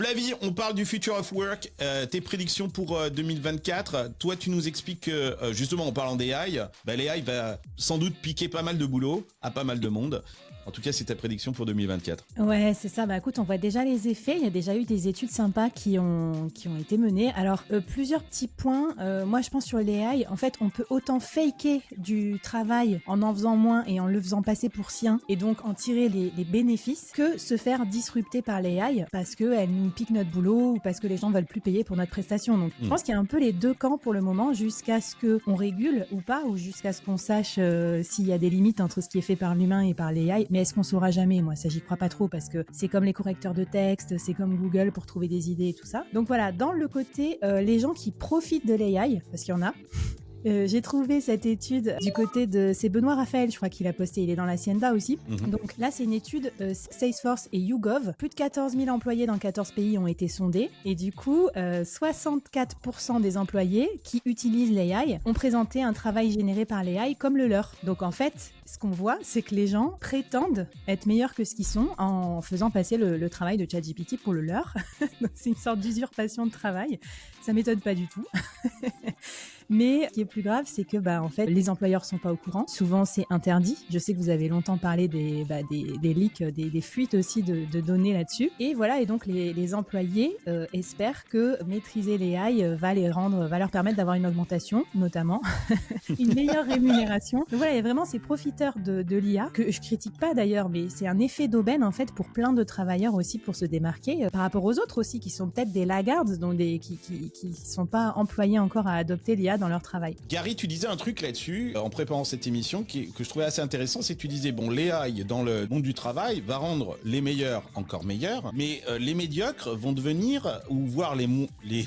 Flavie, on parle du Future of Work, tes prédictions pour 2024. Toi, tu nous expliques que, justement, en parlant d'AI, l'AI va sans doute piquer pas mal de boulot à pas mal de monde. En tout cas, c'est ta prédiction pour 2024. Ouais, c'est ça. Bah écoute, on voit déjà les effets. Il y a déjà eu des études sympas qui ont été menées. Alors, plusieurs petits points. Moi, je pense sur l'AI, en fait, on peut autant faker du travail en faisant moins et en le faisant passer pour sien et donc en tirer les bénéfices que se faire disrupter par l'AI parce qu'elle nous pique notre boulot ou parce que les gens veulent plus payer pour notre prestation. Donc, je pense qu'il y a un peu les deux camps pour le moment jusqu'à ce qu'on régule ou pas ou jusqu'à ce qu'on sache s'il y a des limites entre ce qui est fait par l'humain et par l'AI. Mais est-ce qu'on saura jamais? Moi, ça, j'y crois pas trop parce que c'est comme les correcteurs de texte, c'est comme Google pour trouver des idées et tout ça. Donc voilà, dans le côté, les gens qui profitent de l'AI, parce qu'il y en a, j'ai trouvé cette étude du côté de... C'est Benoît Raphaël, je crois qu'il a posté, il est dans la Hacienda aussi. Donc là, c'est une étude Salesforce et YouGov. Plus de 14 000 employés dans 14 pays ont été sondés. Et du coup, 64% des employés qui utilisent l'AI ont présenté un travail généré par l'AI comme le leur. Donc en fait, ce qu'on voit, c'est que les gens prétendent être meilleurs que ce qu'ils sont en faisant passer le travail de ChatGPT pour le leur. Donc c'est une sorte d'usurpation de travail. Ça m'étonne pas du tout. Mais ce qui est plus grave, c'est que en fait, les employeurs sont pas au courant. Souvent, c'est interdit. Je sais que vous avez longtemps parlé des leaks, des fuites aussi de données là-dessus. Et voilà, et donc les employés espèrent que maîtriser les AI va leur permettre d'avoir une augmentation, notamment une meilleure rémunération. Donc voilà, il y a vraiment ces profiteurs de l'IA que je critique pas d'ailleurs, mais c'est un effet d'aubaine en fait pour plein de travailleurs aussi pour se démarquer par rapport aux autres aussi qui sont peut-être des laggards, donc qui sont pas employés encore à adopter l'IA dans leur travail. Gary, tu disais un truc là-dessus en préparant cette émission que je trouvais assez intéressant, c'est que tu disais l'AI dans le monde du travail va rendre les meilleurs encore meilleurs, mais les médiocres vont devenir, ou voire les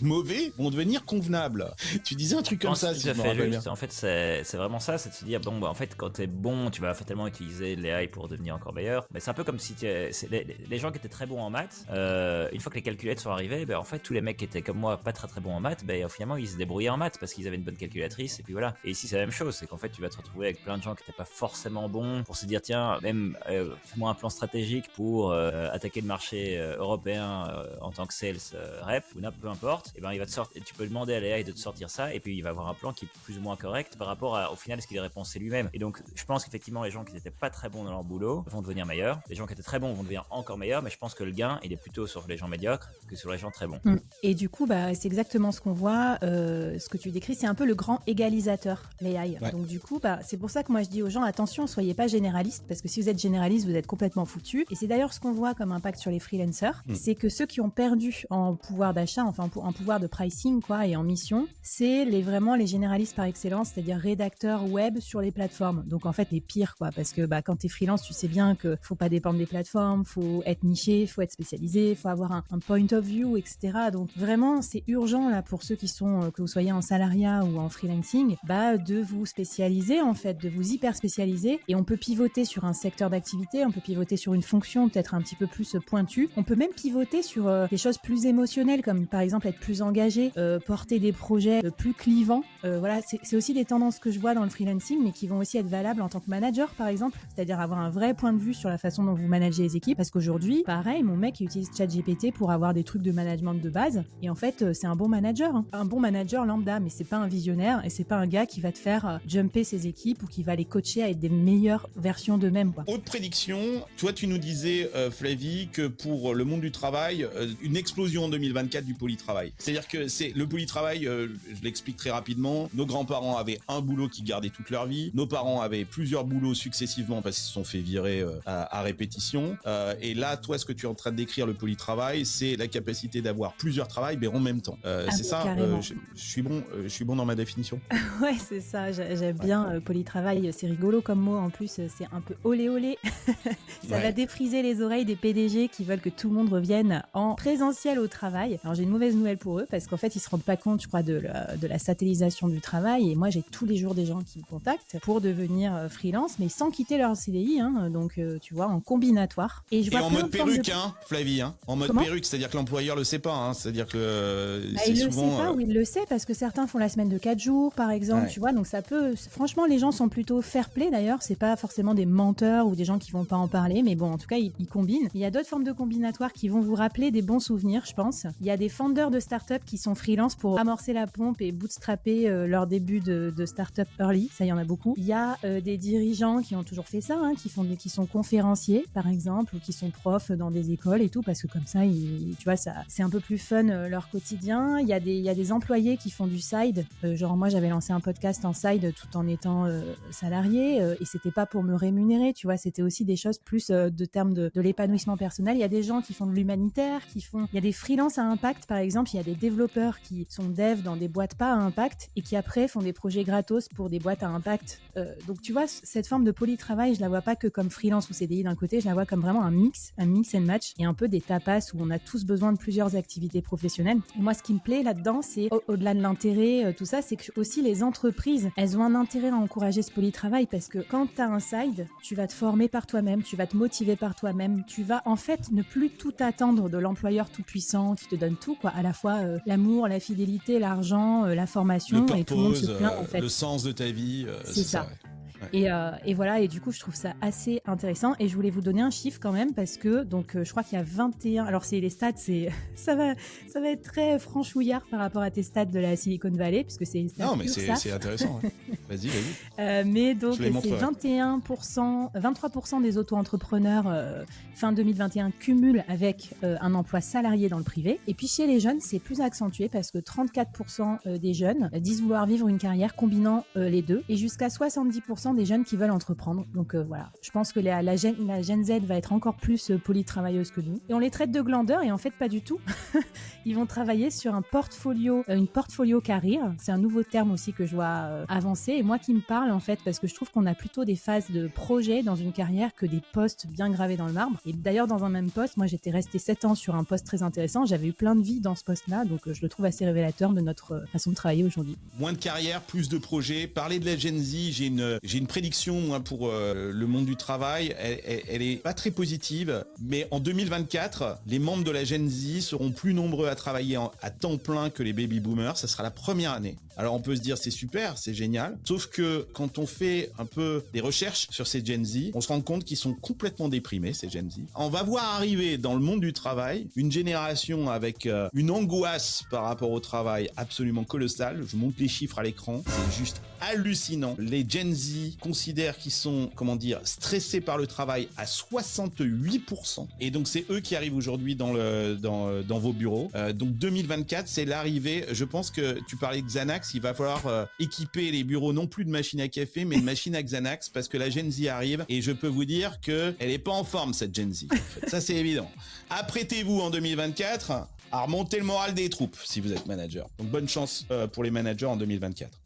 mauvais vont devenir convenables. Tu disais un truc comme ça, si je me rappelle bien. En fait, c'est vraiment ça, c'est de se dire en fait, quand t'es bon, tu vas tellement utiliser l'AI pour devenir encore meilleur. Mais c'est un peu comme si les gens qui étaient très bons en maths, une fois que les calculettes sont arrivées, en fait, tous les mecs qui étaient comme moi pas très très bons en maths, finalement ils se débrouillaient en maths parce qu'ils avaient une bonne calculatrice et puis voilà. Et ici c'est la même chose, c'est qu'en fait tu vas te retrouver avec plein de gens qui n'étaient pas forcément bons pour se dire tiens, même fais-moi un plan stratégique pour attaquer le marché européen en tant que sales rep ou peu importe. Et il va te sortir, tu peux demander à l'AI de te sortir ça et puis il va avoir un plan qui est plus ou moins correct par rapport au final ce qu'il a répondu lui-même. Et donc je pense qu'effectivement les gens qui n'étaient pas très bons dans leur boulot vont devenir meilleurs, les gens qui étaient très bons vont devenir encore meilleurs, mais je pense que le gain il est plutôt sur les gens médiocres que sur les gens très bons. Et du coup c'est exactement ce qu'on voit, ce que tu décris, c'est un peu le grand égalisateur, l'AI. Ouais. Donc du coup c'est pour ça que moi je dis aux gens attention, soyez pas généralistes parce que si vous êtes généraliste vous êtes complètement foutus. Et c'est d'ailleurs ce qu'on voit comme impact sur les freelancers, c'est que ceux qui ont perdu en pouvoir d'achat, enfin en pouvoir de pricing et en mission, c'est vraiment les généralistes par excellence, c'est-à-dire rédacteurs web sur les plateformes. Donc en fait les pires parce que quand t'es freelance tu sais bien que faut pas dépendre des plateformes, faut être niché, faut être spécialisé, faut avoir un point of view, etc. Donc vraiment c'est urgent là pour ceux qui sont, que vous soyez en salariat ou en freelancing, de vous spécialiser en fait, de vous hyper spécialiser. Et on peut pivoter sur un secteur d'activité, on peut pivoter sur une fonction peut-être un petit peu plus pointue, on peut même pivoter sur des choses plus émotionnelles comme par exemple être plus engagé, porter des projets plus clivants. Voilà, c'est aussi des tendances que je vois dans le freelancing mais qui vont aussi être valables en tant que manager par exemple, c'est-à-dire avoir un vrai point de vue sur la façon dont vous managez les équipes, parce qu'aujourd'hui pareil, mon mec utilise ChatGPT pour avoir des trucs de management de base et en fait c'est un bon manager, un bon manager lambda, mais c'est pas un visionnaire et c'est pas un gars qui va te faire jumper ses équipes ou qui va les coacher à être des meilleures versions d'eux-mêmes. Autre prédiction, toi tu nous disais Flavie que pour le monde du travail, une explosion en 2024 du polytravail. C'est-à-dire que c'est le polytravail, je l'explique très rapidement, nos grands-parents avaient un boulot qui gardait toute leur vie, nos parents avaient plusieurs boulots successivement parce qu'ils se sont fait virer à répétition, et là toi ce que tu es en train de décrire, le polytravail, c'est la capacité d'avoir plusieurs travails mais en même temps. C'est ça, je suis bon dans ma définition. Ouais, c'est ça, j'aime bien polytravail, c'est rigolo comme mot, en plus c'est un peu olé olé. Ça va défriser les oreilles des PDG qui veulent que tout le monde revienne en présentiel au travail. Alors j'ai une mauvaise nouvelle pour eux parce qu'en fait ils se rendent pas compte, je crois, de la satellisation organisation du travail. Et moi, j'ai tous les jours des gens qui me contactent pour devenir freelance, mais sans quitter leur CDI. Donc, tu vois, en combinatoire. Et en mode perruque, Flavie. En mode Comment perruque, c'est-à-dire que l'employeur le sait pas. C'est-à-dire que il c'est le souvent... sait pas, ou il le sait, parce que certains font la semaine de 4 jours, par exemple, tu vois. Donc, ça peut... Franchement, les gens sont plutôt fair-play, d'ailleurs. C'est pas forcément des menteurs ou des gens qui vont pas en parler, mais bon, en tout cas, ils combinent. Il y a d'autres formes de combinatoires qui vont vous rappeler des bons souvenirs, je pense. Il y a des founders de start-up qui sont freelance pour amorcer la pompe et bootstrapper leur début de start-up early. Ça, il y en a beaucoup. Il y a des dirigeants qui ont toujours fait ça, qui sont conférenciers, par exemple, ou qui sont profs dans des écoles et tout, parce que comme ça, tu vois, ça, c'est un peu plus fun leur quotidien. Il y a des employés qui font du side. Genre, moi, j'avais lancé un podcast en side tout en étant salarié, et c'était pas pour me rémunérer, tu vois, c'était aussi des choses plus de termes de l'épanouissement personnel. Il y a des gens qui font de l'humanitaire, il y a des freelances à impact, par exemple. Il y a des développeurs qui sont devs dans des boîtes pas à impact et qui après font des projets gratos pour des boîtes à impact. Donc tu vois, cette forme de polytravail, je la vois pas que comme freelance ou CDI d'un côté, je la vois comme vraiment un mix and match, et un peu des tapas où on a tous besoin de plusieurs activités professionnelles. Et moi, ce qui me plaît là-dedans, c'est au-delà de l'intérêt, tout ça, c'est que aussi les entreprises, elles ont un intérêt à encourager ce polytravail, parce que quand tu as un side, tu vas te former par toi-même, tu vas te motiver par toi-même, tu vas en fait ne plus tout attendre de l'employeur tout puissant qui te donne tout, quoi, à la fois l'amour, la fidélité, l'argent, la formation, le purpose, et tout le monde se plaint en fait. Le sens de ta vie, c'est ça. Ouais. Et voilà, et du coup je trouve ça assez intéressant, et je voulais vous donner un chiffre quand même, parce que donc je crois qu'il y a 21, alors c'est les stats, ça va être très franchouillard par rapport à tes stats de la Silicon Valley, puisque c'est les stats. Non mais c'est intéressant. Vas-y. Mais donc c'est 23% des auto-entrepreneurs fin 2021 cumulent avec un emploi salarié dans le privé. Et puis chez les jeunes, c'est plus accentué, parce que 34% des jeunes disent vouloir vivre une carrière combinant les deux, et jusqu'à 70% des jeunes qui veulent entreprendre. Donc voilà, je pense que la Gen Z va être encore plus polytravailleuse que nous. Et on les traite de glandeurs, et en fait pas du tout. Ils vont travailler sur une portfolio career. C'est un nouveau terme aussi que je vois avancer, et moi qui me parle en fait, parce que je trouve qu'on a plutôt des phases de projet dans une carrière que des postes bien gravés dans le marbre. Et d'ailleurs, dans un même poste, moi j'étais restée 7 ans sur un poste très intéressant, j'avais eu plein de vie dans ce poste-là, donc je le trouve assez révélateur de notre façon de travailler aujourd'hui. Moins de carrière, plus de projets. Parler de la Gen Z, j'ai une prédiction, moi, pour le monde du travail. Elle est pas très positive, mais en 2024, les membres de la Gen Z seront plus nombreux à travailler à temps plein que les baby boomers. Ça sera la première année. Alors on peut se dire c'est super, c'est génial, sauf que quand on fait un peu des recherches sur ces Gen Z, on se rend compte qu'ils sont complètement déprimés, ces Gen Z. On va voir arriver dans le monde du travail une génération avec une angoisse par rapport au travail absolument colossale. Je montre les chiffres à l'écran, c'est juste hallucinant. Les Gen Z considèrent qu'ils sont, stressés par le travail à 68%. Et donc c'est eux qui arrivent aujourd'hui dans vos bureaux. Donc 2024, c'est l'arrivée. Je pense que tu parlais de Xanax, il va falloir équiper les bureaux non plus de machines à café, mais de machines à Xanax, parce que la Gen Z arrive, et je peux vous dire que elle est pas en forme, cette Gen Z. En fait. Ça, c'est évident. Apprêtez-vous en 2024 à remonter le moral des troupes si vous êtes manager. Donc bonne chance pour les managers en 2024.